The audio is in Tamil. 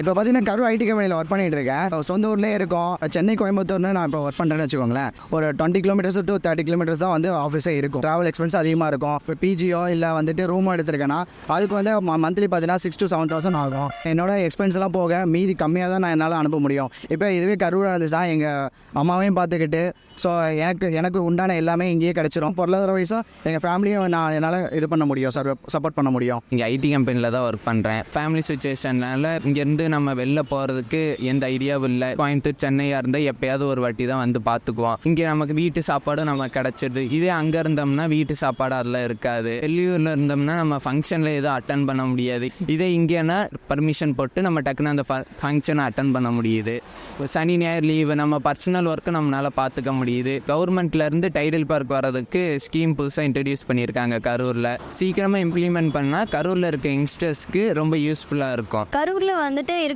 இப்போ பார்த்தீங்கன்னா கரூர் ஐடி கம்பெனியில் ஒர்க் பண்ணிட்டு இருக்கேன். சொந்த ஊர்லேயே இருக்கோம். சென்னை கோயம்புத்தூர்னு நான் இப்போ ஒர்க் பண்ணுறேன்னு வச்சுக்கோங்களேன். ஒரு 20 கிலோமீட்டர்ஸ் டு 30 கிலோமீட்டர்ஸ் தான் வந்து ஆஃபீஸே இருக்கும். ட்ராவல் எக்ஸ்பென்ஸ் அதிகமாக இருக்கும். இப்போ பிஜியோ இல்லை வந்துட்டு ரூமோ எடுத்திருக்கேன்னா அதுக்கு வந்து மந்த்லி பார்த்தீங்கன்னா 6,000 to 7,000 ஆகும். என்னோட எக்ஸ்பென்ஸ் எல்லாம் போக மீதி கம்மியாக தான் நான் என்னால் அனுப்ப முடியும். இப்போ இதுவே கரூராக இருந்துச்சுன்னா எங்கள் அம்மாவையும் பார்த்துக்கிட்டு ஸோ எனக்கு உண்டான எல்லாமே இங்கேயே கிடச்சிரும். பொருளாதார வயசாக எங்கள் ஃபேமிலியும் என்னால் இது பண்ண முடியும், சப்போர்ட் பண்ண முடியும். இங்கே ஐடி கம்பெனியில் தான் ஒர்க் பண்ணுறேன். ஃபேமிலி சுச்சுவேஷனால் இங்கேருந்து நம்ம வெளில போகிறதுக்கு எந்த ஐடியாவும் இல்லை. கோயம்புத்தூர் சென்னையாக இருந்தால் எப்போயாவது ஒரு வாட்டி தான் வந்து பார்த்துக்குவோம். இங்கே நமக்கு வீட்டு சாப்பாடும் நம்ம கிடச்சிடுது. இதே அங்கே இருந்தோம்னா வீட்டு சாப்பாடு அதெல்லாம் இருக்காது. வெளியூரில் இருந்தோம்னா நம்ம ஃபங்க்ஷனில் எதுவும் அட்டன் பண்ண முடியாது. இதே இங்கேனா பர்மிஷன் போட்டு நம்ம டக்குன்னு அந்த ஃபங்க்ஷனை அட்டன் பண்ண முடியுது. சனி ஞாயிறு லீவு நம்ம பர்சனல் ஒர்க்கு நம்மளால் பார்த்துக்க முடியுது. கவர்மெண்ட்லேருந்து டைடல் பார்க் வர்றதுக்கு ஸ்கீம் புதுசாக இன்ட்ரடியூஸ் பண்ணியிருக்காங்க கரூரில். சீக்கிரமாக இம்ப்ளிமெண்ட் பண்ணால் கரூரில் இருக்க யங்ஸ்டர்ஸ்க்கு ரொம்ப யூஸ்ஃபுல்லாக இருக்கும். கரூரில் வந்துட்டு